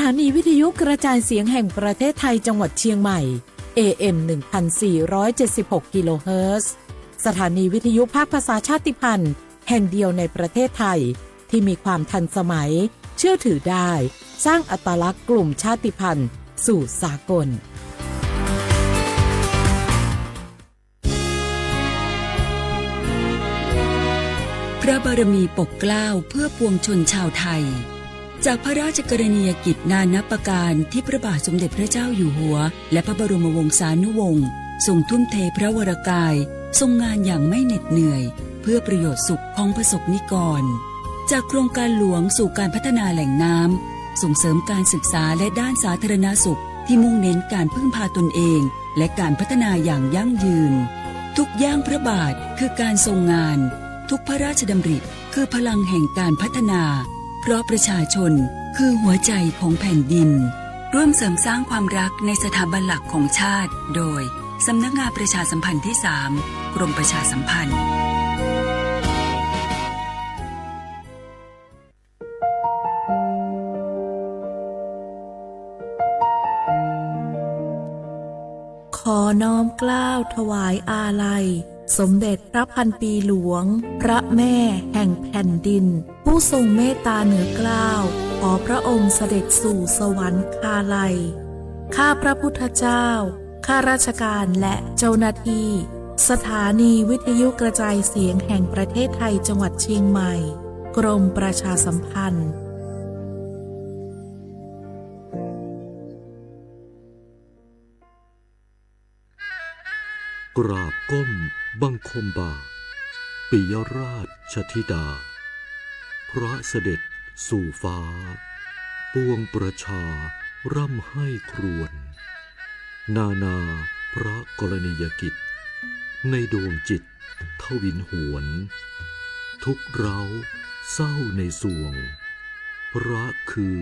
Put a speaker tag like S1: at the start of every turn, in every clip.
S1: ถานีวิทยุกระจายเสียงแห่งประเทศไทยจังหวัดเชียงใหม่ AM 1476 กิโลเฮิรตซ์สถานีวิทยุภาคภาษาชาติพันธุ์แห่งเดียวในประเทศไทยที่มีความทันสมัยเชื่อถือได้สร้างอัตลักษณ์กลุ่มชาติพันธุ์สู่สากล
S2: พระบารมีปกเกล้าเพื่อปวงชนชาวไทยจากพระราชกรณียกิจนานับประการที่พระบาทสมเด็จพระเจ้าอยู่หัวและพระบรมวงศานุวงศ์ทรงทุ่มเทพระวรกายทรงงานอย่างไม่เหน็ดเหนื่อยเพื่อประโยชน์สุขของประสบนิกรจากโครงการหลวงสู่การพัฒนาแหล่งน้ำส่งเสริมการศึกษาและด้านสาธารณสุขที่มุ่งเน้นการพึ่งพาตนเองและการพัฒนาอย่างยั่งยืนทุกย่างพระบาทคือการทรงงานทุกพระราชดำริคือพลังแห่งการพัฒนาเพราะประชาชนคือหัวใจของแผ่นดินร่วมเสริมสร้างความรักในสถาบันหลักของชาติโดยสำนักงานประชาสัมพันธ์ที่ 3 กรมประชาสัมพันธ์
S1: ขอน้อมเกล้าถวายอาลัยสมเด็จพระพันปีหลวงพระแม่แห่งแผ่นดินผู้ทรงเมตตาเหนือเกล้าขอพระองค์เสด็จสู่สวรรคาลัยข้าพระพุทธเจ้าข้าราชการและเจ้าหน้าที่สถานีวิทยุกระจายเสียงแห่งประเทศไทยจังหวัดเชียงใหม่กรมประชาสัมพันธ์
S3: กราบก้มบังคมบาทปิยราชธิดาพระเสด็จสู่ฟ้าปวงประชาร่ำให้ครวญนานาพระกรณียกิจในดวงจิตทวินหวนทุกเร้าเศร้าในสวงพระคือ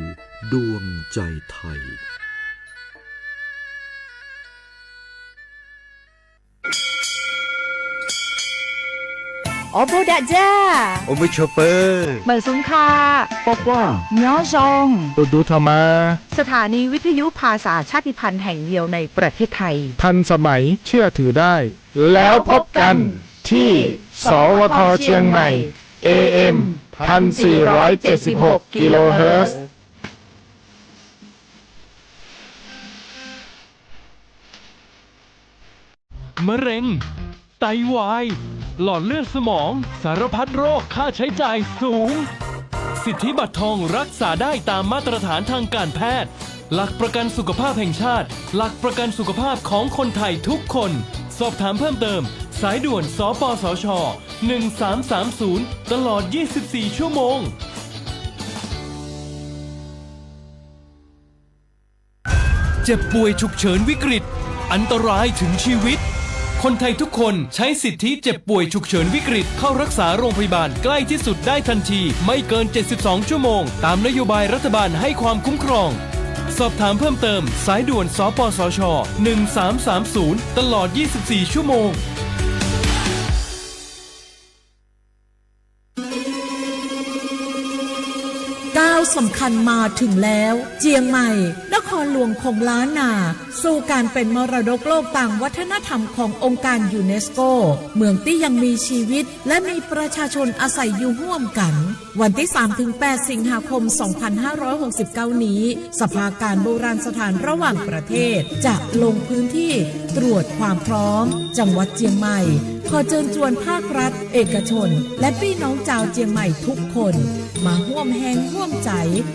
S3: ดวงใจไทย
S4: 我不打架，
S5: 我们ชอปเปอร์
S4: เหมือนซุ้มค่า
S5: ป๊อกว่า
S4: เนื้อซอง
S5: ดูธรรมะ
S4: สถานีวิทยุภาษาชาติพันธุ์แห่งเดียวในประเทศไทย
S5: ทันสมัยเชื่อถือได้ แล้วพบกันที่สวทเชียงใหม่ AM 1476 กิโลเฮิรตซ์
S6: มะเร็งไตวายหลอดเลือดสมองสารพัดโรคค่าใช้จ่ายสูงสิทธิบัตรทองรักษาได้ตามมาตรฐานทางการแพทย์หลักประกันสุขภาพแห่งชาติหลักประกันสุขภาพของคนไทยทุกคนสอบถามเพิ่มเติมสายด่วนสปสช1330ตลอด24ชั่วโมงเจ็บป่วยฉุกเฉินวิกฤตอันตรายถึงชีวิตคนไทยทุกคนใช้สิทธิเจ็บป่วยฉุกเฉินวิกฤตเข้ารักษาโรงพยาบาลใกล้ที่สุดได้ทันทีไม่เกิน72ชั่วโมงตามนโยบายรัฐบาลให้ความคุ้มครองสอบถามเพิ่มเติมสายด่วนสปสช1330ตลอด24ชั่วโมง
S1: ก้าวสำคัญมาถึงแล้วเจียงใหม่นครหลวงของล้านนาสู่การเป็นมรดกโลกต่างวัฒนธรรมขององค์การยูเนสโกเมืองที่ยังมีชีวิตและมีประชาชนอาศัยอยู่ร่วมกันวันที่ 3-8 สิงหาคม 2569 นี้สภาการโบราณสถานระหว่างประเทศจะลงพื้นที่ตรวจความพร้อมจังหวัดเจียงใหม่ขอเชิญชวนภาครัฐเอกชนและพี่น้องชาวเจียงใหม่ทุกคนมาร่วมแรงร่วมใจ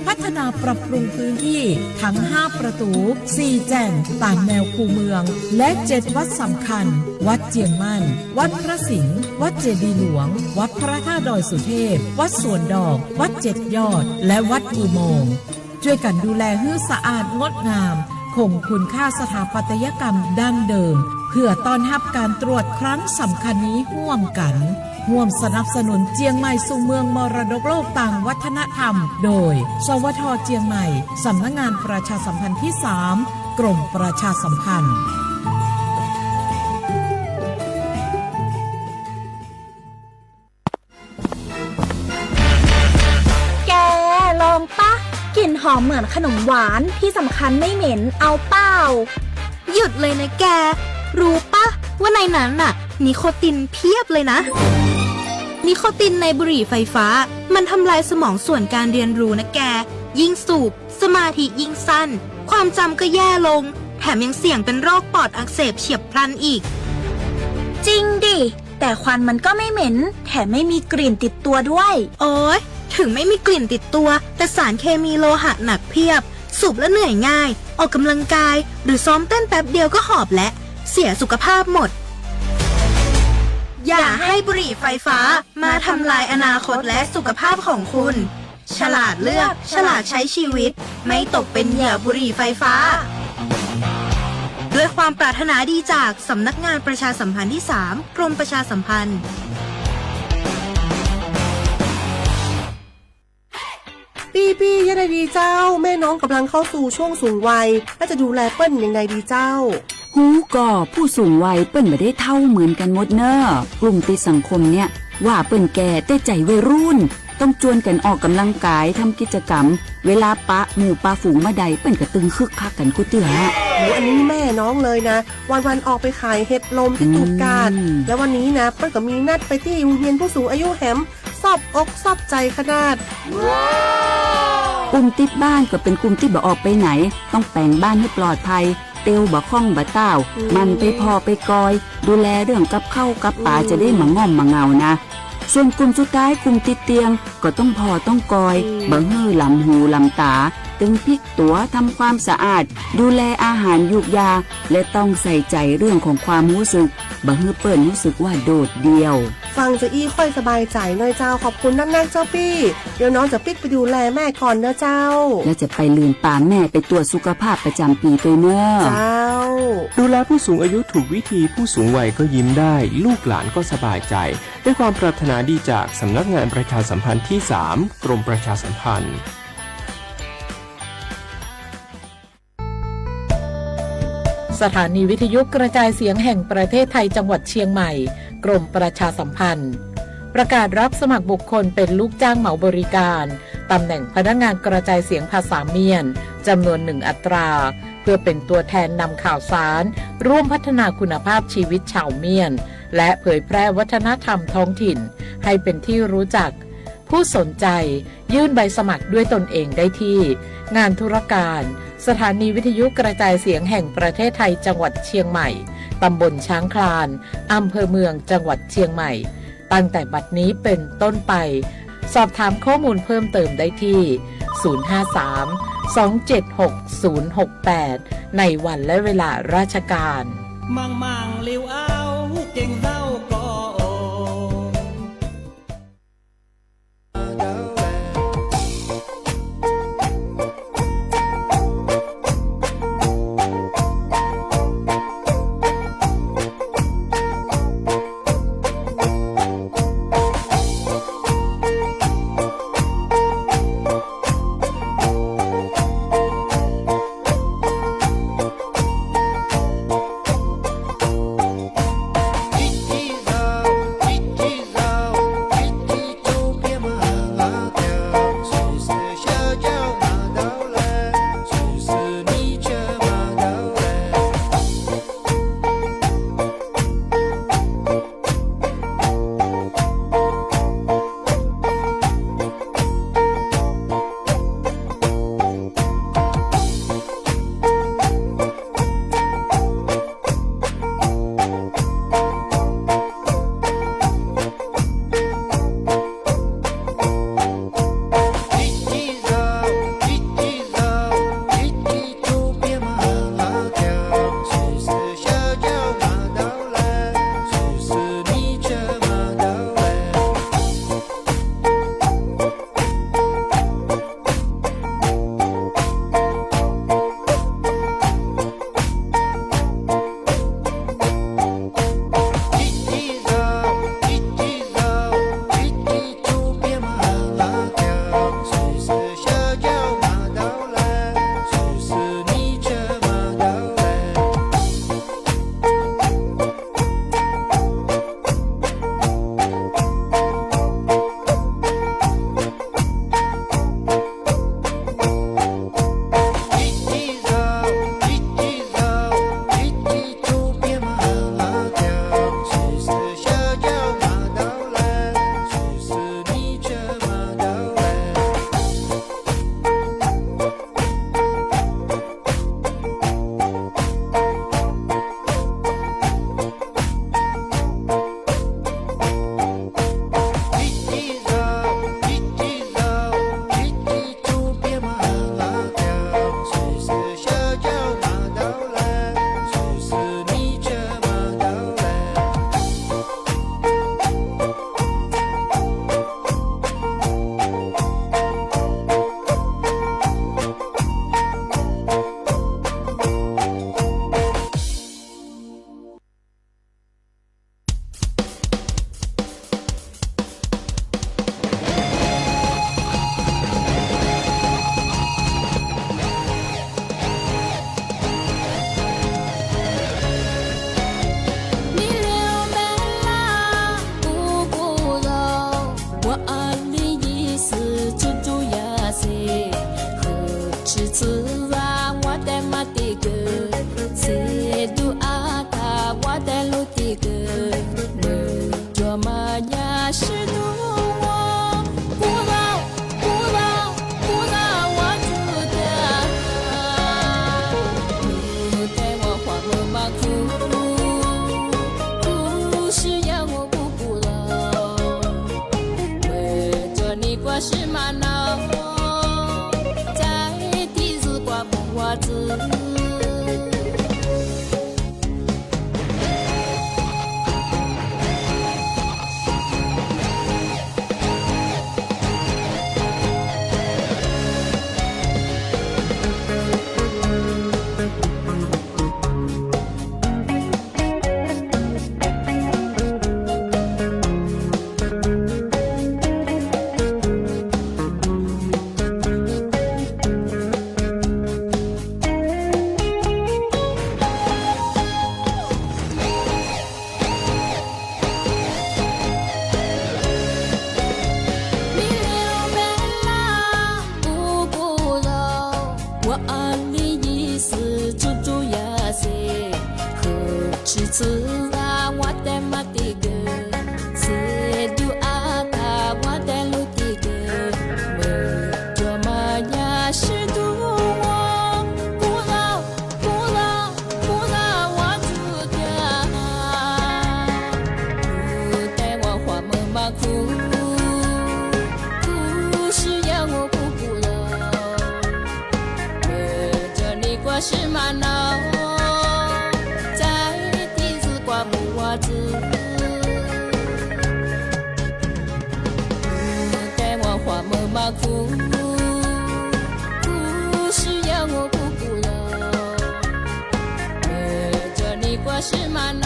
S1: พัฒนาปรับปรุงพื้นที่ทั้ง5ประตู4แจ่งตามแนวคูเมืองและ7วัดสำคัญวัดเจียงมั่นวัดพระสิงห์วัดเจดีย์หลวงวัดพระธาตุดอยสุเทพวัดสวนดอกวัด7ยอดและวัดอุโมงค์ช่วยกันดูแลให้สะอาดงดงามคงคุณค่าสถาปัตยกรรมดั้งเดิมเพื่อต้อนรับการตรวจครั้งสำคัญนี้ร่วมกันร่วมสนับสนุนเจียงใหม่สู่เมืองมรดกโลกต่างวัฒนธรรมโดยสวทเจียงใหม่สำนักงานประชาสัมพันธ์ที่ 3 กรมประชาสัมพันธ์
S4: แกลองปะกลิ่นห
S7: อมเหมือนขนมหวานที่สำคัญไม่เหม็นเอาเปล่าหยุดเลยนะแกรู้ปะว่าในนั้นน่ะนิโคตินเพียบเลยนะนิโคตินในบุหรี่ไฟฟ้ามันทำลายสมองส่วนการเรียนรู้นะแกยิ่งสูบสมาธิยิ่งสั้นความจำก็แย่ลงแถมยังเสี่ยงเป็นโรคปอดอักเสบเฉียบพลันอีกจริงดิแต่ควันมันก็ไม่เหม็นแถมไม่มีกลิ่นติดตัวด้วยโอ้ยถึงไม่มีกลิ่นติดตัวแต่สารเคมีโลหะหนักเพียบสูบแล้วเหนื่อยง่ายออกกำลังกายหรือซ้อมเต้นแป๊บเดียวก็หอบและเสียสุขภาพหมดอย่าให้บุหรี่ไฟฟ้ามาทำลายอนาคตและสุขภาพของคุณฉลาดเลือกฉลาดใช้ชีวิตไม่ตกเป็นเหยื่อบุหรี่ไฟฟ้าด้วยความปรารถนาดีจากสำนักงานประชาสัมพันธ์ที่ 3 กรมประชาสัมพันธ์
S8: ปี้ยังไงดีเจ้าแม่น้องกำลังเข้าสู่ช่วงสูงวัยแล้วจะดูแลเปิ้ลยังไงดีเจ้า
S2: หูก่อผู้สูงวัยเปิ้นไม่ได้เท่าเหมือนกันหมดเนอะกลุ่มติดสังคมเนี่ยว่าเปิ้นแก่แต่ใจวัยรุ่นต้องจวนกันออกกำลังกายทำกิจกรรมเวลาปะหมู่ปะฝูงมาใดเปิ้นก็ตึงคึกคักกันกูเตือ
S8: อันนี้แม่น้องเลยนะวันออกไปขายเห็ดลมที่ตูดกาดแล้ววันนี้นะเปิ้ลก็มีนัดไปที่โรงเรียนผู้สูงอายุแหมซอบอกซอบใจขนาด
S2: กลุ่มติดบ้านก็เป็นกลุ่มที่บ่ออกไปไหนต้องแต่งบ้านให้ปลอดภัยเตียวบ่ข้องบ่เต้ามันไปพอไปกอยดูแลเรื่องกับข้าวกับป่าจะได้มาง่อมมาเงานะส่วนกลุ่มสุดท้ายกลุ่มติดเตียงก็ต้องพอต้องกอยบ่ฮื้อลำหูลำตาตึงพลิกตัวทำความสะอาดดูแลอาหารยุกยาและต้องใส่ใจเรื่องของความรู้สึกบ่ฮื้อเปิ้นรู้สึกว่าโดดเดี่ยว
S8: ฟังจะอี้ค่อยสบายใจหน่อยเจ้าขอบคุณนักๆเจ้าปี้เดี๋ยวน้องจะปิ๊กไปดูแลแม่ก่อนนะเจ้า
S2: แล้วจะไปลืมป่าแม่ไปตรวจสุขภาพประจำปีตัวเนอะ
S8: เจ้า
S5: ดูแลผู้สูงอายุถูกวิธีผู้สูงวัยก็ยิ้มได้ลูกหลานก็สบายใจด้วยความปรารถนาดีจากสำนักงานประชาสัมพันธ์ที่ 3 กรมประชาสัมพันธ์
S1: สถานีวิทยุกระจายเสียงแห่งประเทศไทยจังหวัดเชียงใหม่กรมประชาสัมพันธ์ประกาศรับสมัครบุคคลเป็นลูกจ้างเหมาบริการตำแหน่งพนักงานกระจายเสียงภาษาเมียนจำนวน1 อัตราเพื่อเป็นตัวแทนนำข่าวสารร่วมพัฒนาคุณภาพชีวิตชาวเมียนและเผยแพร่วัฒนธรรมท้องถิ่นให้เป็นที่รู้จักผู้สนใจยื่นใบสมัครด้วยตนเองได้ที่งานธุรการสถานีวิทยุกระจายเสียงแห่งประเทศไทยจังหวัดเชียงใหม่ตำบลช้างคลานอำเภอเมืองจังหวัดเชียงใหม่ตั้งแต่บัดนี้เป็นต้นไปสอบถามข้อมูลเพิ่มเติมได้ที่ 053-276-068 ในวันและเวลาราชการ
S9: มังเลี้ยวเอาเก่งเศร้าก็
S10: 吃醋啊，我的马蒂格，是杜阿卡，我的鲁蒂格，没做玛雅是杜我，不老不老不老我主家，不带我花么马库，不是要我不不老，没着你过是玛瑙。我子，带我花么马库，不是要我不不老，陪着你过是玛瑙，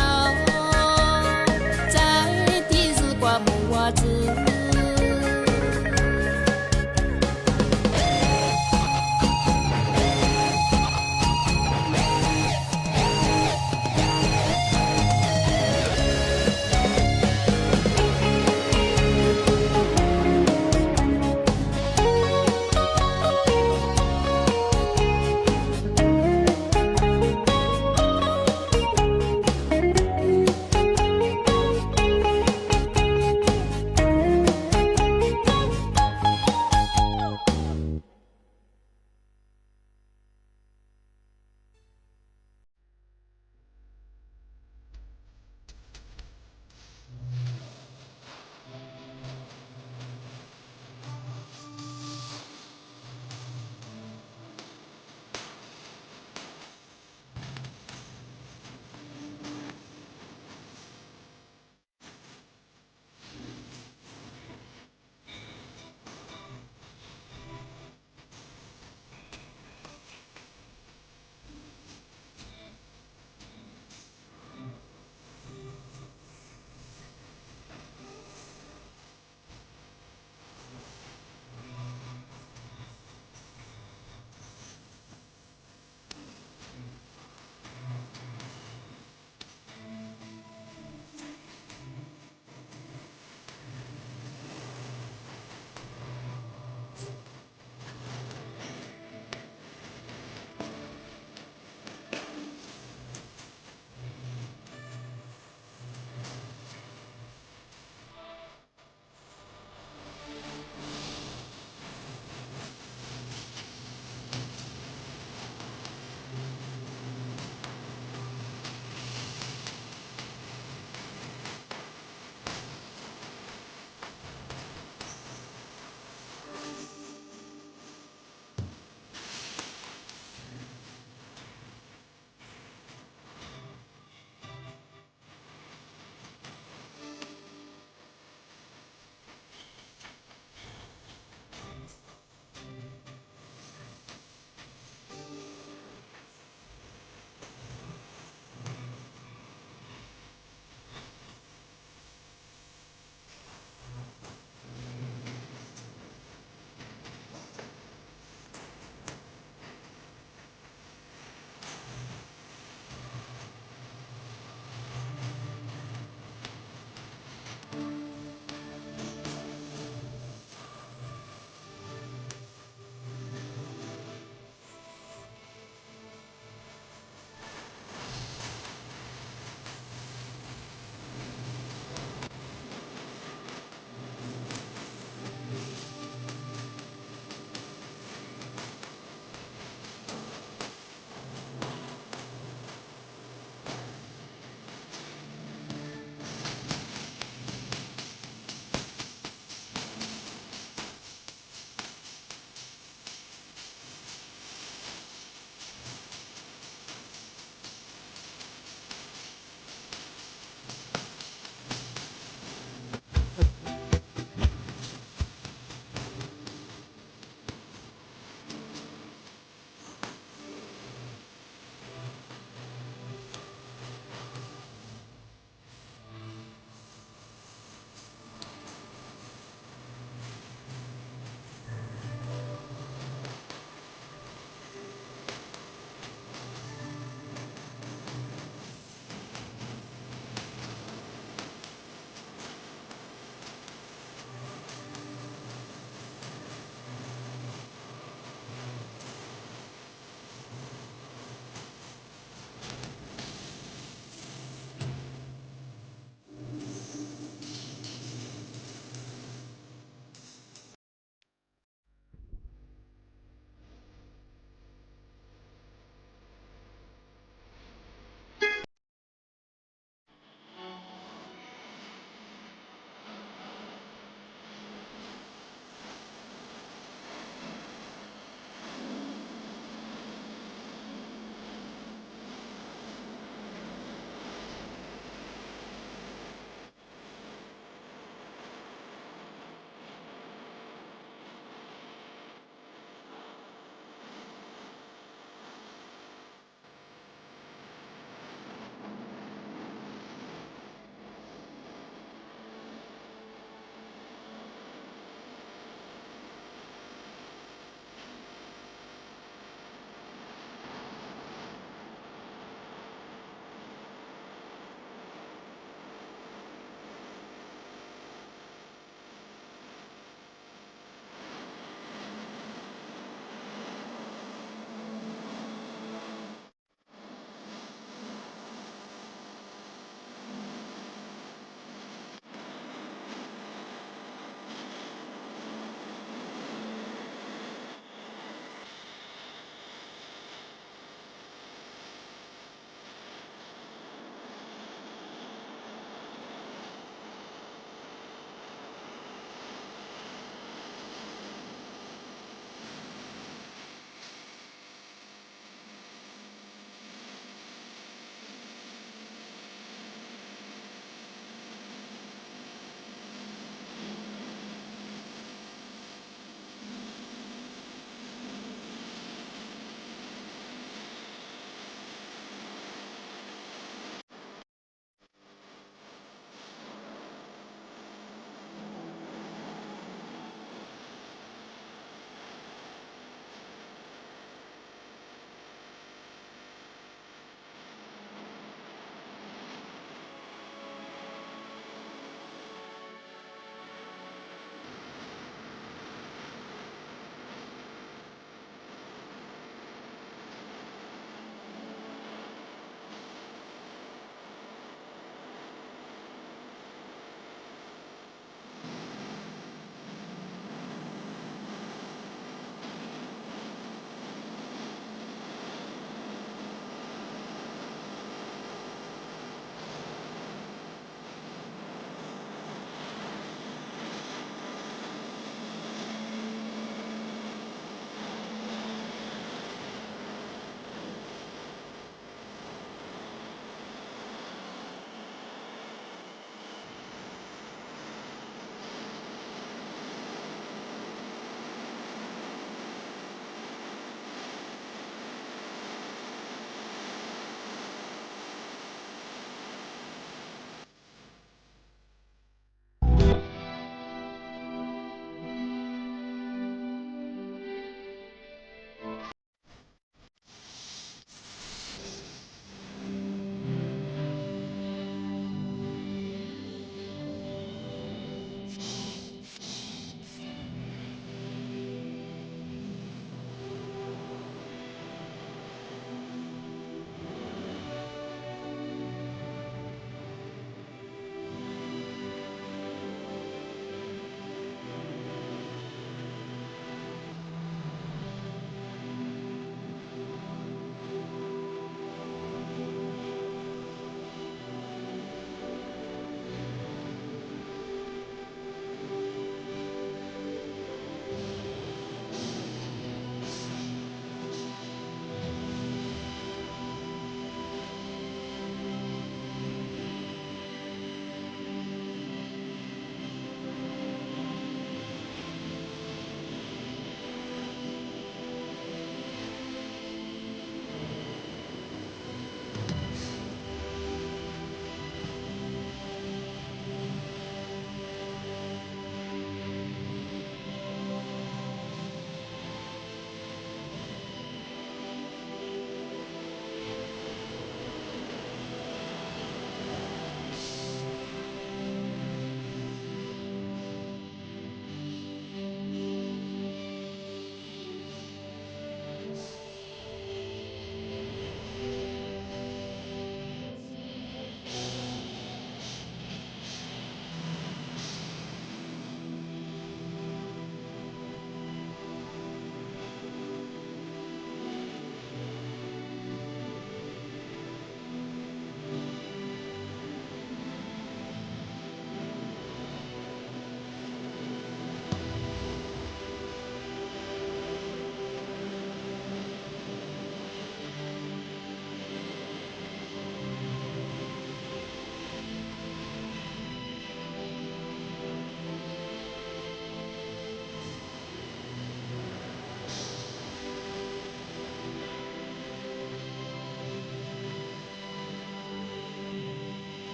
S10: 在地子刮木袜子。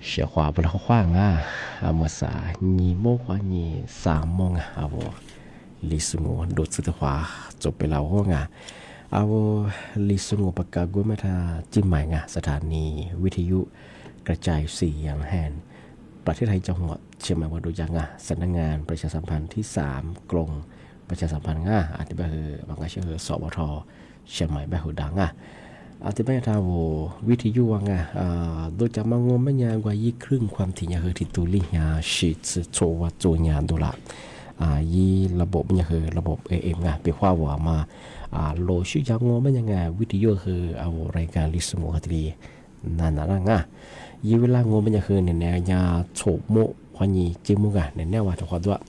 S11: เสียขวาบนเขาขว้างเมื่อสาญีโมกว่าญี3 โมงลิสุงโดดสุดขวาจบไปแล้วห้องลิสุงปากกากุมาทาจิ้มใหม่สถานีวิทยุกระจายเสียงแห่งประเทศไทยจังหวัดเชียงใหม่วันดูยังสำนักงานประชาสัมพันธ์ที่3กรมประชาสัมพันธ์อาจจะแบบบางก็เชื่อสบทเชียงใหม่แบบหูดังอาจจะไม่ทาววิทยุโดยจะมางมไม่ยากว่ายี่ครึ่งความถี่ยาที่ตุลิยาชิดโชวัดโจญาดูละยี่ระบบมันคือระบบ AM เป็นข้อว่ามาโลชื่อยางงไม่ยังวิทยุคือเอารายการลิสโมคดีนั่นยี่เวลางมันคือเนี่ยยาโฉบโมควานีเจมุเนี่ยว่าทุกคนด้วย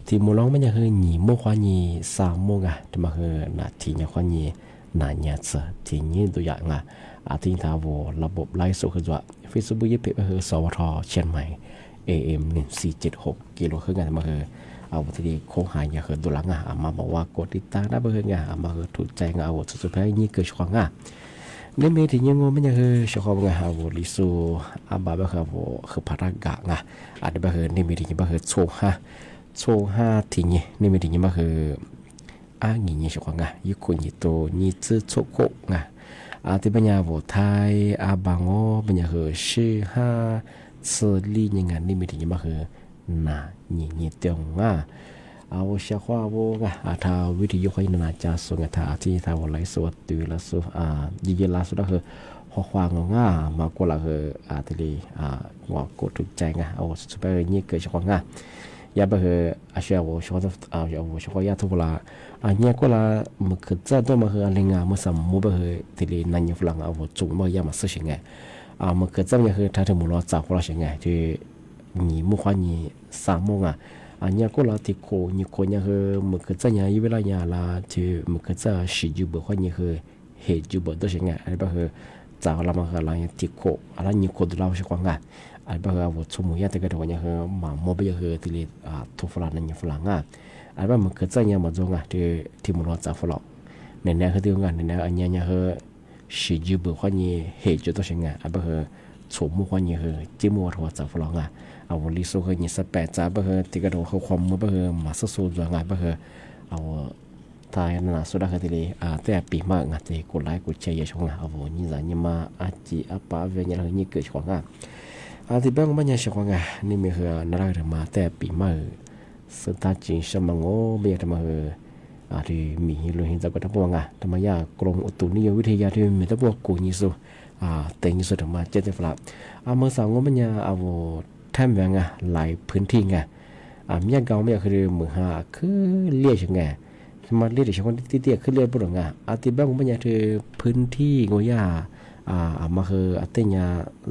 S11: ที่มูลองมันคือหนีโมควานี3 โมที่มาคือนาทีเนี่ยควานีนานยาสที่นี้ตัวอย่างที่ทาวระบบไลฟ์สดคือว่า Facebook ยี่เป็นคือสวทเชียงใหม่ AM 1476กิโลครึ่งมาคือเอาที่โค้งหายคือตัวหลังมาบอกว่ากดติดตามได้เบอร์มาคือถูกใจเอาสุดท้ายนี่เกิดช่วงในเมที่ยังงมันคือชอบลิซูบาคือพารากะอาจจะในเมที่ยังคือโช5ทีนี้ในเมที่ยังคืองี้ชอบยุคนยิโตนี่ชื่อโชโกที่ปัญญาไทยบางปัญญาคือชื่อ5ลียังไงนี่เมที่ยังคือนี่เตียงเอาเชื่อว่าถ้าวิทยุใครนาจาสุงถ้าที่ถ้าวันไหลสวดตื่นละสุยินละสุดก็คือข้อความมากกว่าละคือที่ดีงอกดถูกใจเอาสุดไปนี่เกิดช่วงยาคือเชื่อว่าช่วงช่วงยาทุกเวลาเนี่ยก็ละมันคือจะต้องมาคืออะไรมันสมมุติคือที่ดีนั่นยังฝรั่งเอาจุ่มมายามาซื้อเองมันคือจะเนี่ยคือถ้าถึงมุลจ่าคนละเองที่นี่มุขวานี่3 โมงเนี่ยก็ละที่โคนี่โคเนี่ยคือมันคือจะเนี่ยเวลาเนี่ยละที่มันคือจะสิจุบว่าเนี่ยคือเหตุจุบตัวเองอะไรแบบคือจ่าละมันคืออะไรที่โคอะไรนี่โคดูเราใช่กว่าอะไรแบบว่าสมมุติแต่ก็ตัวเนี่ยคือมาโมบิคือที่เลยทุกฝรั่งนั่นยังฝรั่งอะไรแบบมันคือจะเนี่ยมันจงที่มันจ่าฝรั่งเนี่ยคือที่เนี่ยอันเนี่ยคือสิจุบว่าเนี่ยเหตุจุดตัวเองอะไรแบบคือสมมุติว่าเนี่ยคือจิมัวทัวจ่าฝรั่งเอาลิสุคือเนี่ย18จ้าคือที่กระโดดเขาความมือคือมาสู้ๆด้วยคือเอาทายนั่นสุดาคือที่เลยแต่ปีมากที่กดไลค์กดแชร์ช่องเอานี่จะนี่มาจีป้าเวียนอะไรนี่เกิดช่องที่บ้านมันยังช่องนี่มีคือน่ารักมาแต่ปีมากสุดท้ายจริงสมังโง่เบียดมาคือที่มีลุยหินจากกระพงทำไมยากรมอุตุนิยมวิทยาที่มีตะบวกกูนิสุแต่ยิสุดมาเจ็ดสิบละเมื่อสาวโง่มันยังเอาแทมแวงหลายพื้นที่มีอย่างเก่าไม่คือมือหาคือเลี้ยงมาเลี้ยงเฉพาะที่เตี้ยคือเลี้ยงบุรุษที่บ้านมันยังคือพื้นที่โง่ยามาคือเตี้ย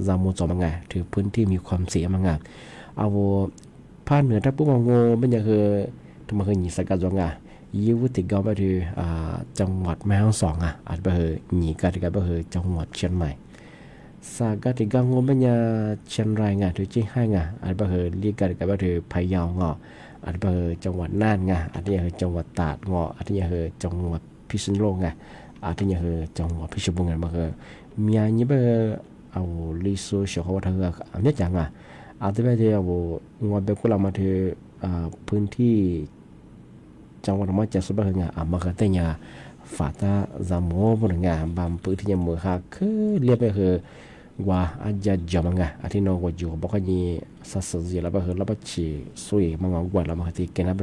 S11: จามุจอมัถือพื้นที่มีความเสียเอาภาคเหนือถ้าพวกโง่มันยังคือทำมาคือหนีสกัดจงยี่วุฒิเก่าไปคือจังหวัดแม่ฮ่องสอนอาจจะคือหนีกันก็คือจังหวัดเชียงใหม่สากัดกังงมันยาเชียงรายถือจริงให้อาจจะคือเรียกกันก็ถือพะเยาอาจจะคือจังหวัดน่านอาจจะคือจังหวัดตราดอาจจะคือจังหวัดพิษณุโลกอาจจะคือจังหวัดพิจิตรมาคือมีอันนี้เอาลิซูเชื่อว่าเธออันนี้จังอาจจะเป็นเอางวดเบกุลามาถือพื้นที่จังหวัดมาจากสุพรรณมาคือแต่ยาฝาตาจามโม่บนบางพื้นที่ยังมือหักคือเรียบไปคือว่าอาจจะจำที่น้องว่าอยู่บอกว่านี่สัตว์เสียแล้วคือแล้วฉี่สวยมังกรแล้วมาที่เกณฑ์นับ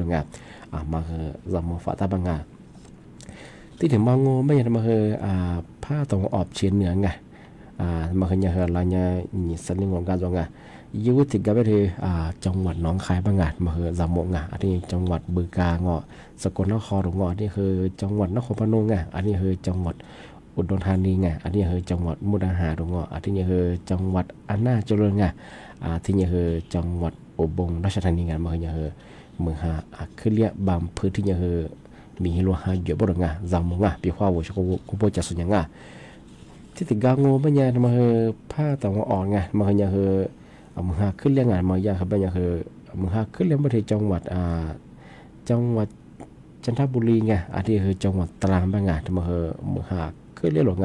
S11: มาคือจามโม่ฝาตาบางที่ถึงบางโง่ไม่ใช่มาคือผ้าตรงออบเชียนเหนือมาคือเนี่ยคืออะไรเนี่ยนี่สันนิษฐานการจงยุติกับไปที่จังหวัดหนองคายบางมาคือจามโม่อันนี้จังหวัดบึงกาฬสกลนครหรือนี่คือจังหวัดนครพนมอันนี้คือจังหวัดอุดรธานีอันนี้คือจังหวัดมุกดาหารหรืออันนี้คือจังหวัดอำนาจเจริญที่นี่คือจังหวัดอุบลราชธานีมาคือคือเมืองคือเรียกบางพื้นที่คือมีรัวหาเยอะบ่งจำมั่งปีข้าววัชกุบจัดสุญญ์ที่ติดกางโง่ไม่ยังมาคือผ้าตะวันออกมาคือคือมือหาขึ้นเรียงมาอย่างครับเป็นคือมือหาขึ้นเรียงประเทศจังหวัดจันทบุรีอันนี้คือจังหวัดตรังบางมาคือมือหาขึ้นเรียงหลง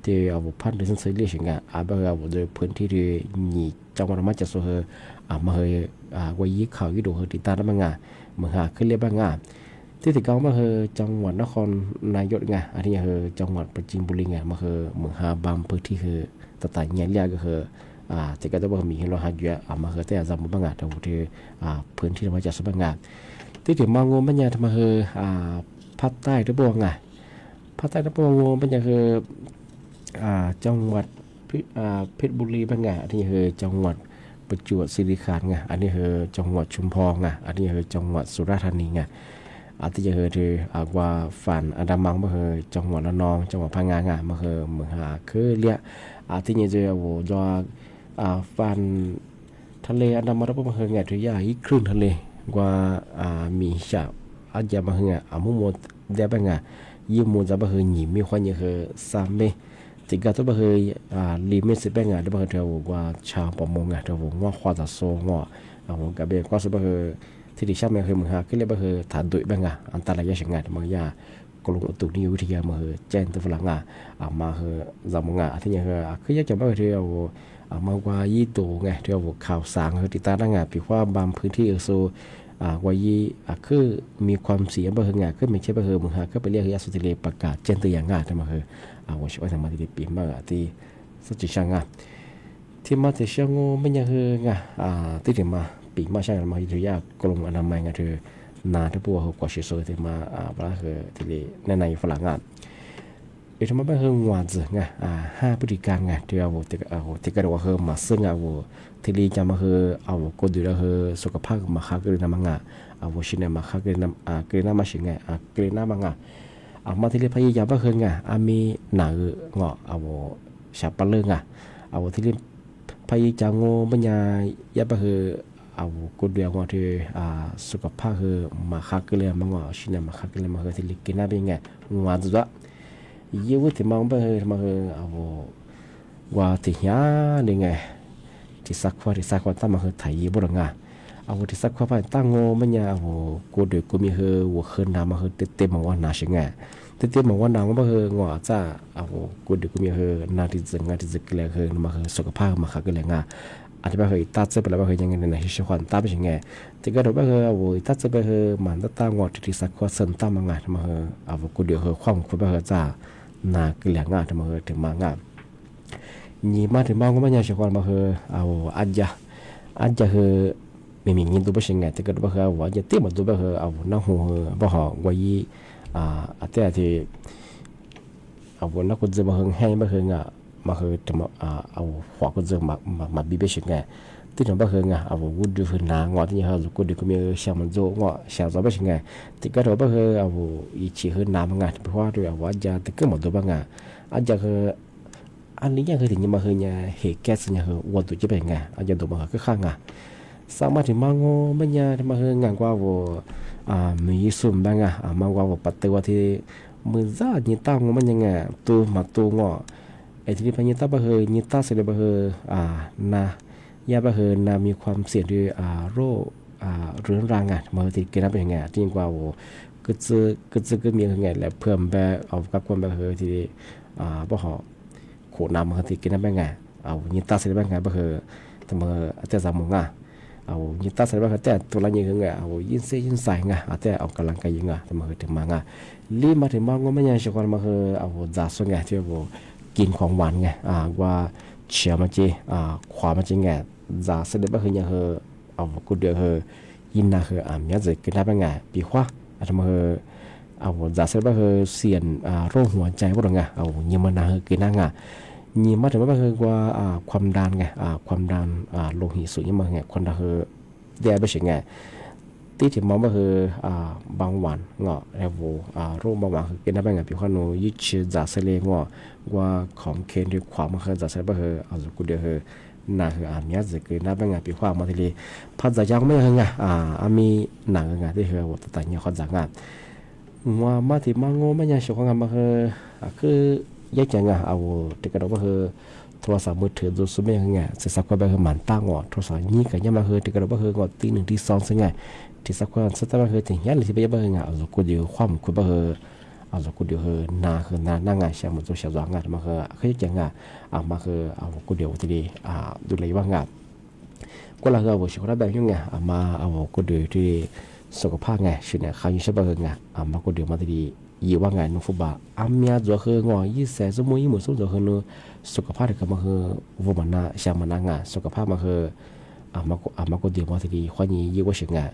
S11: ที่เอาพันธุ์ซึ่งเรียกอย่างเงี้ยบางเอาโดยพื้นที่ที่มีจังหวัดมาจากโซเฮมาเฮวัยยี่ข่าวยี่ดูเฮติตาได้บ้างเมืองหาขึ้นเรียบบ้างที่ที่เก้ามาเฮจังหวัดนครนายกอันนี้เฮจังหวัดปราจีนบุรีมาเฮเมืองหาบางพื้นที่เฮตะตายเงี้ยเรียกก็เฮที่ก็ต้องว่ามีเราหาเยอะมาเฮแต่จำบ้างแต่ว่าที่พื้นที่มาจากสบ้างที่ถึงมางงมันยังทำมาเฮภาคใต้ได้บ้างภาคใต้ได้บ้างงมันยังเฮจังหวัดเพชรบุรีบ้างอันนี้เฮจังหวัดประจวบคีรีขันธ์อันนี้เฮจังหวัดชุมพรอันนี้เฮจังหวัดสุราษฎร์ธานีอาทิตย์เฮที่ว่าฝันอันดามันมาเฮจังหวัดระนองจังหวัดพังงามาเฮเมืองหาคือเรียอาทิตย์เจอว่าจอฝันทะเลอันดามันรับมาเฮไงที่ยาอีคลื่นทะเลกว่ามีชาอาจจะมาเฮมุมดเดียบงยี่มุมจะมาเฮหนีมีความเฮสามเมติกาตัวมาเฮลิมิตสิบงได้มาเฮเทวว่าชาวประมงเทวว่าควาจะโซ่ว่ากับเบก็สุมาเฮที่ดิฉันไม่เคยมึงหาขึ้นเลยบ่เคยฐานดุยบ้างอันตรายอย่างไงบางอย่างกลุ่มอุตุนิยมวิทยามาแจ้งตัวฝรั่งมาจำมึงที่ยังคืออยากจะบอกที่เรามากว่ายี่ตัวไงที่เราข่าวสารติดตามได้ปีว่าบางพื้นที่โซว่ายี่คือมีความเสียบ่เคยไงคือไม่ใช่บ่เคยมึงหาคือไปเรียกยาสุติเลประกาศแจ้งตัวอย่างง่ายแต่มาว่าช่วยทำมาที่ปีมากที่สุดที่ช่างที่มาที่เชียงโง่ไม่ยังคือที่ถึงมาปีมาใช่มาที่ยากกลุ่มอนามัยเธอนาที่พวกเขากว่าเชื่อที่มาปลาคือที่ในฝรั่งอีกทั้งมาเฮงวานซึห้าพฤติการที่เราที่ก็เรียกว่าเฮมาซึ่งที่จะมาก็ดูแลสุขภาพมาค้ากันน้ำชินมาค้ากันน้ำมาชิงกันน้ำมัมาที่พยายามมาเฮมีหนาเงาชาปเรื่องที่พยายามโง่ปัญญายาเฮก็เดียวว่าที่สุขภาพมาค้ากันเลยมัชินมาค้ากันเลยมาที่กินน้ำเป็นไงวานจุดยี่วุฒิมาว่าที่ยาเนี่ยไงที่สักว่าตั้งมาไทยยี่บุรงที่สักว่าไปตั้งโง่ไม่เนี่ยกูเด็กกูมีวัวขึ้นน้ำมาเต็มมาว่านาชิงไงเต็มมาว่าน้ำมางอจ้ากูเด็กกูมีนาที่จึงเลยมาสุขภาพมาค้ากันเลยอาจจะไปตัดเส้นไปแล้วไปยังไงในชีวิตตัดไปยังไงแต่ก็เราไปตัดเส้นไปมันตั้งงอที่สักว่าเส้นตั้งมามากูเดียวความคุณไปจ้านาเกลี่ยงถึงมาถึงมางนี่มาถึงมาก็ไม่ยากชีวิตมาอาจจะไม่มีเงินตัวไปยังไงแต่ก็ไปว่าจะเตี้ยมาตัวไปน้าหัวบ่หอกว่ายี่แต่ที่นักกุศลมาให้มามาจะมาหัวกุศลมาบีบยังไงที่เราไปวุฒิฝืนนางอที่เรากูดีก็มีเสียงมันโจ้งอเสียงจะไปยังไงที่ก็เราไปอีชีหืนน้ำงเพราะว่าด้วยว่าจะที่ก็หมดตัวบ้างอาจจะอันนี้ยังถึงยังมาเนี่ยเหตุแก่สิ่งวันตัวจะเป็นไงอาจจะตัวมาก็ข้างสามารถถึงมาโง่ไม่เนี่ยมางานกว่ามีสุ่มบ้างมากว่าปัตตาที่มือซ่าเนี่ยตั้งมันยังไงตัวมาตัวงอไอ้ที่พญาตาบะเฮญตาเสด็จบะเฮนายาบะเฮนามีความเสี่ยงด้วยโรคเรื้อรังมาติดเกณฑ์เป็นยังไงจริงกว่าก็มียังไงและเพิ่มแบบเอากับความบะเฮที่บ่หอโขนำมาติดเกณฑ์เป็นยังไงญตาเสด็จบะไงบะเฮทำมาแต่สามงญตาเสด็จบะเฮแต่ตัวละยังไงยินเสียยินใส่แต่เอากำลังกายยังไงทำมาถึงมาลีมาถึงมาก็ไม่ยังชกมาจ่าส่วนไงที่กินของหวานไงว่าเชื่อมันจีความมันจีไงจะเสด็จไปคือยังกูเดียวยินนะเนี่ยจะกินได้เป็นไงปีขวาทำมาจะเสด็จไปเสียนโรคหัวใจว่าไงยินมันนะกินได้ไงยินมาถึงว่าว่าความดันไงความดันโลหิตสูงยังมาไงความดันเดียบไปเฉยไงที่ถึงมองว่าบางวันเงาะแล้วโรคบางวันกินได้เป็นไงปีขวาโนยึดเชื่อจะเสด็จว่าของเคนด้วยความมันจะใช้ไปกูเดียวน่าเนี่ยจะเกิดน่าเป็นไงปีความมาทีนี้พัดจะยังไม่ไงมีหนังไงที่ว่าแต่เนี่ยเขาจะงานว่ามาที่มาโง่ไม่ยังชกงานมาคือแยกยังที่กระโดดมาโทรศัพท์มือถือดูสุดไม่ไงจะสักว่าไปมันตั้งโทรศัพท์นี้กันยังมาที่กระโดดมางอตีหนึ่งที่สองซึ่งไงที่สักว่าสักว่าถึงยันหรือที่ไปยังไงกูเดียวความคุณ เอาจากกูเดียวเฮนาคือนาหน้างานเชื่อมันตัวเชื่อว่างานมาคือเคยจังงานมาคือเอากูเดียวทีเดีดูเลยว่างานก็เราเอาชิคกี้พายแบบยังไงมาเอากูเดียวที่สุขภาพไงชื่อเนี่ยเขาอยู่ใช่ป่ะไงมากูเดียวมาทีเดียวว่างานนุ่งฟุบะเมียจัวคืองอ20 สมุยหมดสุดจัวคือนุ่สุขภาพเด็กมาคือวุ้มันน่ะเชื่อมันน่างานสุขภาพมาคือมากูเดียวมาทีเดียวความยี่ว่าเชื่องาน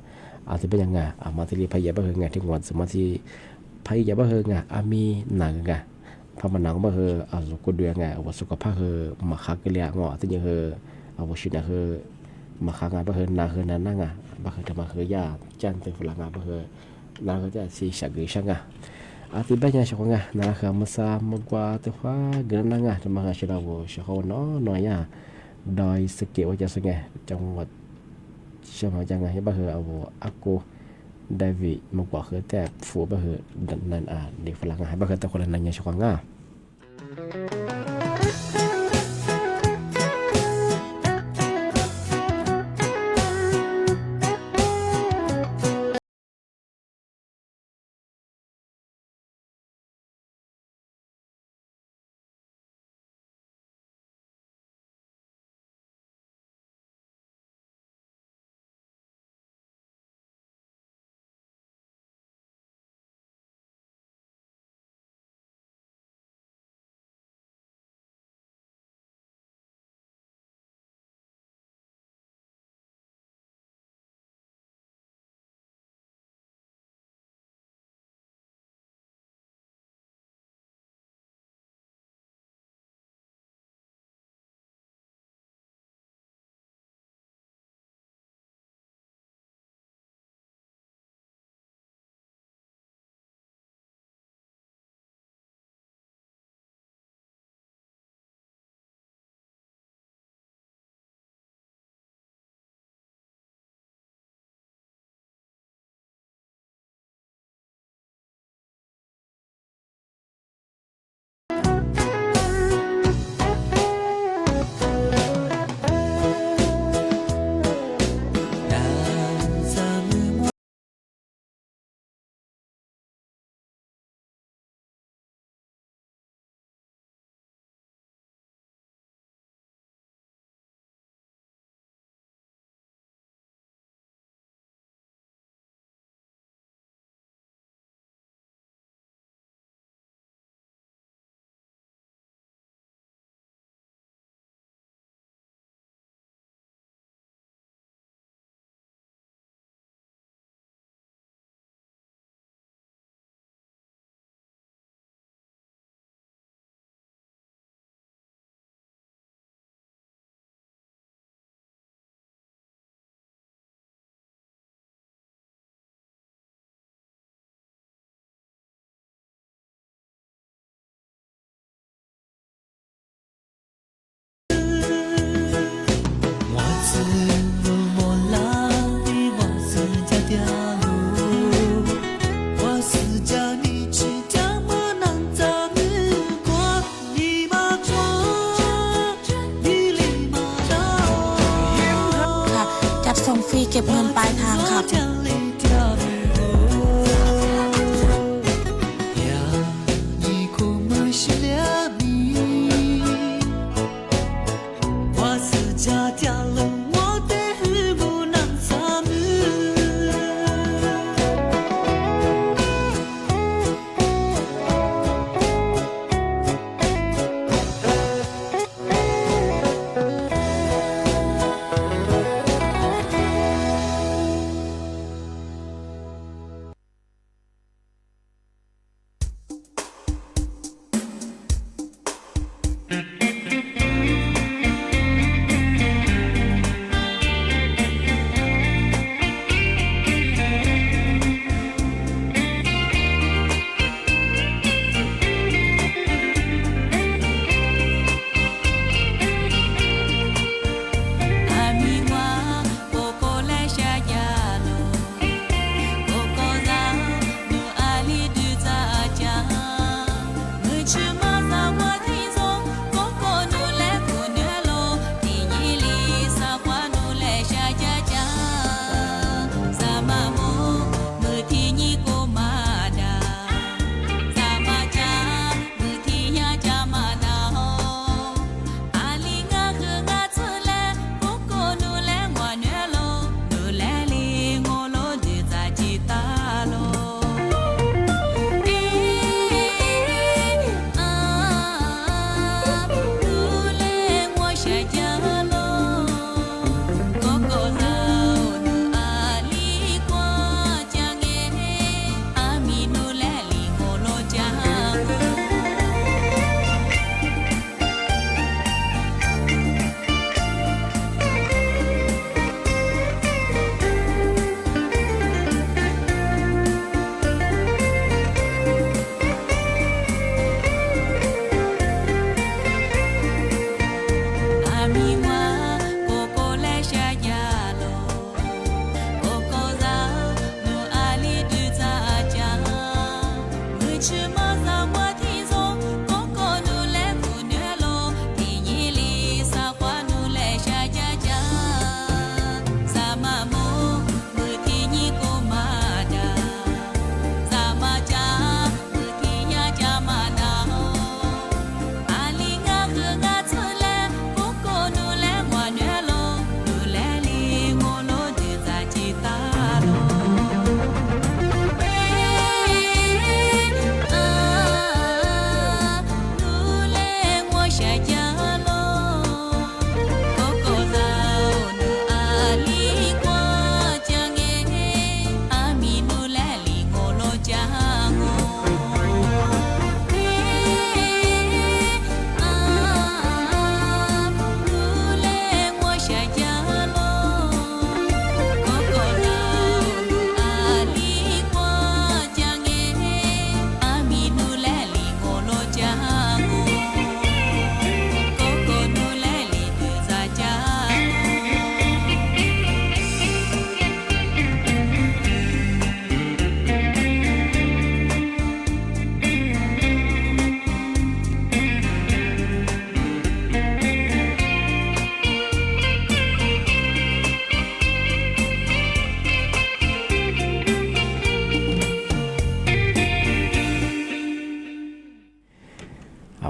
S11: ที่เป็นยังไงมาทีเดียวพยายามไปงานที่งานสมาธิพยายามไปงานมีหนังไงพอมันหนังมาคือกูเดียวไงว่าสุขภาพคือมาคักเกลียงอที่ยังคือชื่อเนี่ยคือมาค้างานไปคือนาคือนั่งอ่ะไปคือทำมาคือยาจันทร์ฝรั่งอ่ะไปคือนาคือจะสีฉากกี่ช่างอ่ะที่บ้านยังช่างอ่ะนาคือมาซามกว่าแต่ว่าเกินนั่งอ่ะทำมาคือเราช่างน้อยอ่ะดอยสเกลว่าจะสังไงจังหวัดเชียงใหม่จังไงไปคืออากูได้วิมากกว่าคือแต่ฟูไปคือนั่นเด็กฝรั่งอ่ะไปคือแต่คนนั้นยังช่างอ่ะ
S12: เก็บเงินปลายทางค่ะ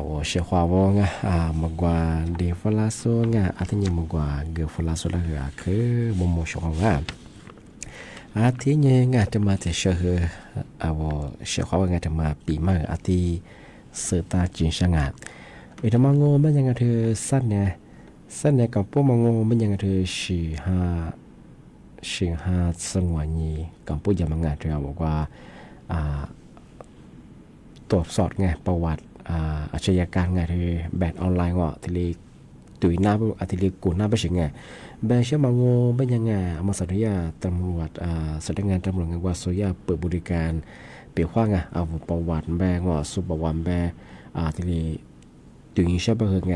S11: 我学话我啊么个的弗拉索阿天么个个弗拉索了个คือ么学话อาทิเนี่ยงาจะมาแต่เชื่อว่าเชื่อว่างาจะมาปีมากอาทิเสือตาจีนช่างอีทมังโง่ไม่ยังไงเธอสั้นเนี่ยกับพวกมังโง่ไม่ยังไงเธอสี่ห้าสงวนนี้กับพวกยามังงาเธอบอกว่าตรวจสอบไงประวัติอาชญากรไงเธอแบนออนไลน์ว่าทีนี้ตุยหน้าอาทินี้กูหน้าไปสิไงแบนเชื่อมังโง่ไม่ยังไงมาสัญญาตำรวจสำนักงานตำรวจไงว่าโซยาเปิดบริการเปียกว่าไงเอาประวัติแบงว่าสุประวัติแบทีนี้ตุยเชื่อไปเหรอไง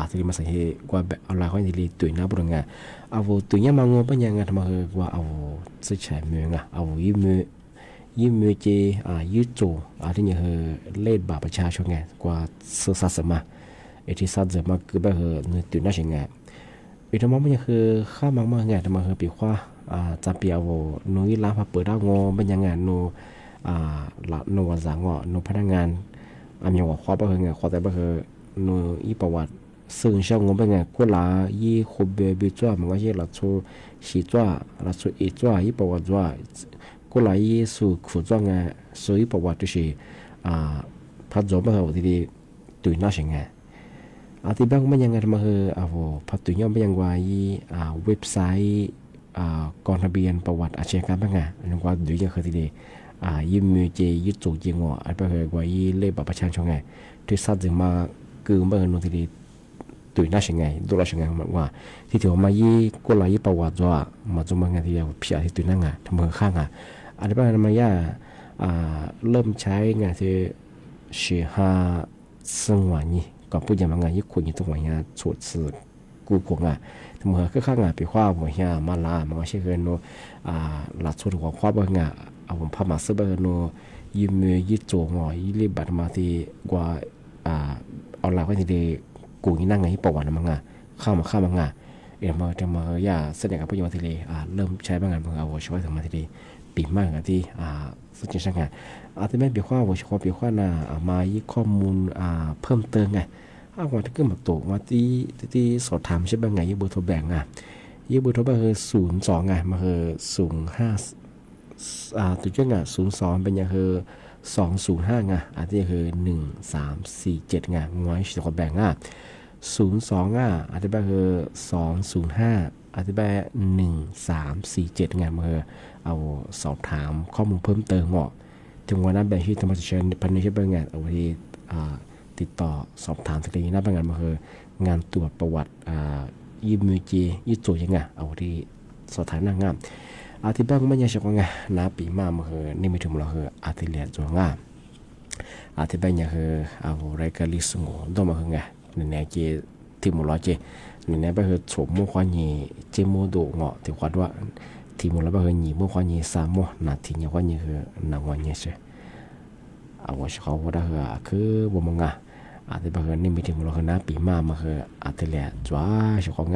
S11: ทีนี้มาสัญญาว่าออนไลน์เขาทีนี้ตุยหน้าบริการเอาตุยเนี่ยมังโง่ไม่ยังไงทำไมเหรอว่าเอาซื้อใช้เมืองเอายิ้มมือเจยืดโจที่เนี่ยเหรอเล่นบาปประชาชนไงกว่าสื่อสารสมาที่สารสมาคือแบบเหรอเนี่ยตุยน่าเชื่อไงอีทำไมไม่ยังคือข้ามังมาไงทำไมเหรอปีกว่าจะเปียวนุ้ยล้างมาเปิดได้งอไม่ยังไงนูละนูวันสังนูพนักงานมีว่าข้อแบบเหรอไงข้อแต่แบบเหรอนูอีประวัติซึ่งเชื่องงเป็นไงกูละยี่ขบเบียจ้ามันก็ใช่ละชูสีจ้าละชูอีจ้าอีประวัติจ้ากูละยี่สู่ขุจ้าไงสู่อีประวัติดูสิพัดจอแบบเหรอที่ตุยน่าเชื่อไงที่บ้างไม่ยังไงทำไมพัดตุยย่อมไม่ยังว่าเว็บไซต์กองทะเบียนประวัติอาชญากรรมบ้างไงนึกว่าดูยังเคยทีเดียยิ้มมือเจยืดจูจีงอไอ้ไปเหรอกว่ายี่เล่บัตรประชาชนไงที่สัตว์จึงมาคือเมื่อโน้นทีเดียตุยน่าเชื่อไงดูแลเชื่อไงมันว่าที่ถือมายี่กูละยี่ประวัติจ้ามาจงมาไงที่พี่อาที่ตุยนั่งไงทำไมข้างไงอะไรบ้างทำไมย่าเริ่มใช้ไงที่สี่ห้าซึ่งวันนี้ก็พูดอย่างไงยี่คนยี่ตัวอย่างชุดสื่อกูคงทำไมข้างไปคว้าหัวเหี้ยมาลามันก็ใช่เกินโนหลักชุดหัวคว้าบ้างเอาผมพามาซื้อบ้างโนยิ้มมือยิ้มโจงยี่รีบบัตรมาที่กว่าเอาหลักไว้ที่เดกูยี่นั่งไงที่ประวัติมันข้ามมันมาจะมาย่าเสนอกับผู้ยามทีเดเริ่มใช้บ้างมันเอาช่วยทำมาทีเดปีมากที่สุดจริงๆไงที่ไม่เบียดข้อหัวข้อเบียดข้อมายี่ข้อมูลเพิ่มเติมไงวันที่ขึ้นมาโตมาที่สอบถามใช่บ้างไงยี่เบอร์โทรแบ่งยี่เบอร์โทรแบ่งคือ02มาคือ05ตัวเจ้า02เป็นยังคือ205ที่คือ1347ง้อยสิบแบ่ง02ที่แบบคือ205ที่แบบ1347มาคือเอาสอบถามข้อมูลเพิ่มเติมถึงวันนั้นแบบที่ธรรมชาติพันธุ์ใช่บ้างไงเอาไว้ติดต่อสอบถามสักทีน่าเป็นงานมาคืองานตรวจประวัติยิ้มมือเจยืดโจยังไงเอาที่สอบถามนั่งงามที่บ้างไม่ยังชอบไงน้าปีมามาคือนี่ไม่ถึงเราคือที่เรียนจวงที่บ้างยังคือเอารายการลิสงต้องมาคือไงในเจที่มุลเจในแบบคือสมมุขวานีเจโมโดที่ขวัญว่าที่มุลแบบคือหนีมุขวานีสามโมนาทีเนี่ยขวานีคือนางวันเนี่ยใช่ว่าเขาว่าคือบ่มงที่บางคนนี่มีที่มุลคือน้าปีมามาคือที่เรียนจวชของ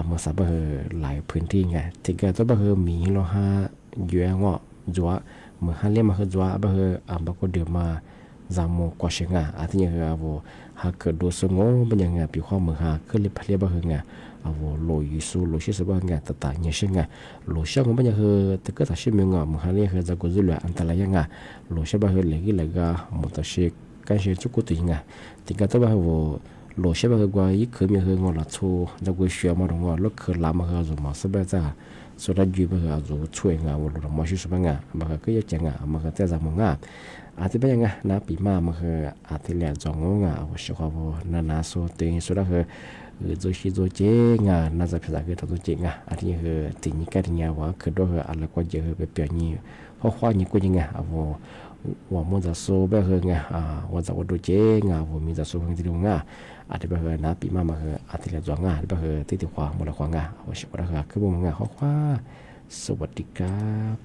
S11: เมื่อสัปดาห์หลายพื้นที่ไงที่เกิดตัวบางคนมีเราหาเยอะจวเมื่อหาเลี้ยมาคือจวบางคนบางคนเดือมาจามกว่าเชิงที่ยังคือว่าหากเกิดดูสงบเป็นยังไงปีข้อมือหาคือเลี้ยเลี้ยบางคนว่าลอยสู้ลอยชิสบางไงแต่ต่างยังเชิงลอยเชิงเป็นยังคือแต่ก็ถ้าชิมงเมื่อหาเลี้ยคือจะกุศลอันตรายยังลอยชิบางคนเลี้ยเลยก็มันจะเชื่อการเชื่อจุกุติยังที่เกิดตัวบางคนลอยชิบางคนว่าอีกคือมีคืองอละชูจะกุศลมาตรงลูกคือลามาคือจุมาสบายจ้าสุดท้ายยูบางคนจุช่วยว่าเราไม่ชิสบางบางคนก็ยังจังบางคนแต่จำที่เป็นยังไงน้าปีมามาคือที่เรียนจงว่าว่าชอบว่านาโซตัวเองสุดท้ายคือ做西做这那在平常个做这ที่คือที่นี่ก็ที่นี่ว่าคือด้วยอะไรก็เยอะไปเปลี่ยนนี่เพราะว่านี่ก็ยังว่ามันจะสู้แบบคือว่าจะว่าดูเจว่ามีจะสู้ที่ตรงที่แบบคือน้าปีมามาคือที่เรียนจงที่แบบคือที่ความมูลความว่าสุดท้ายคือบ่มันเพราะว่าสวัสดีครับ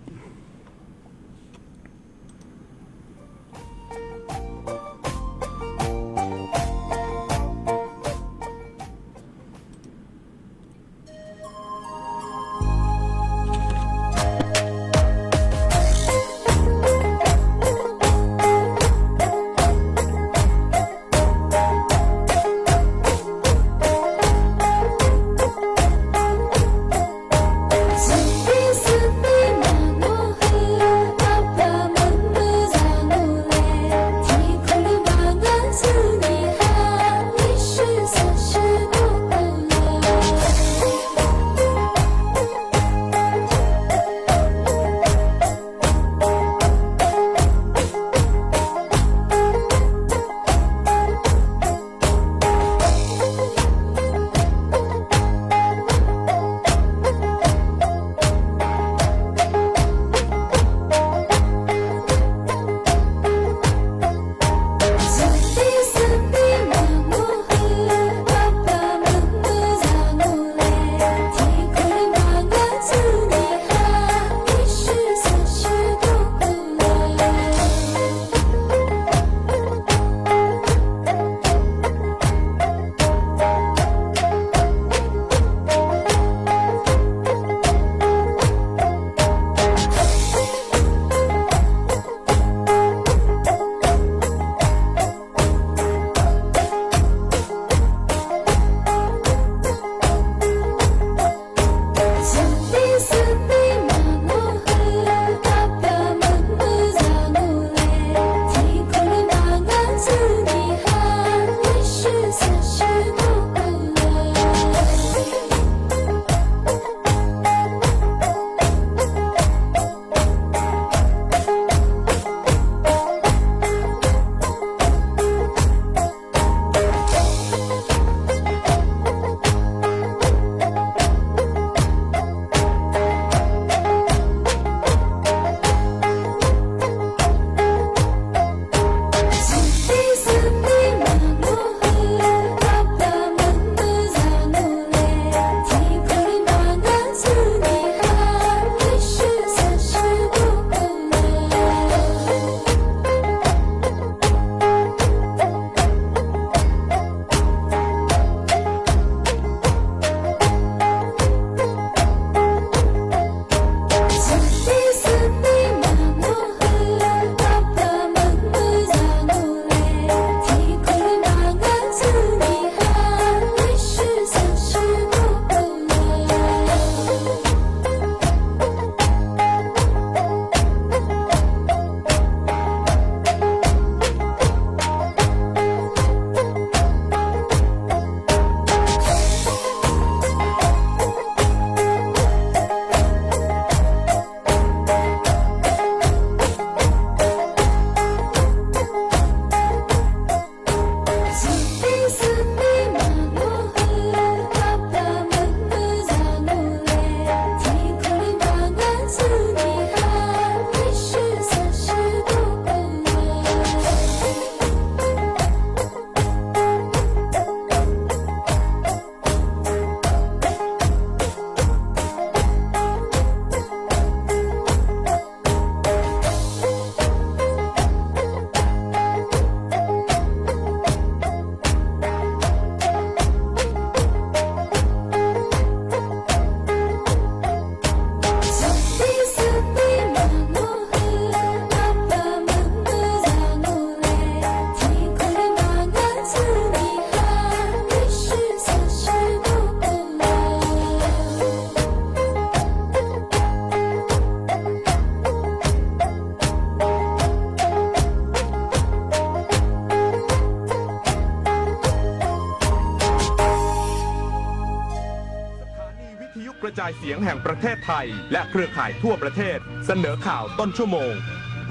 S13: ายเสียงแห่งประเทศไทย และเครือข่ายทั่วประเทศเสนอข่าวต้นชั่วโมง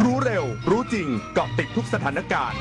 S13: รู้เร็ว รู้จริง เกาะติดทุกสถานการณ์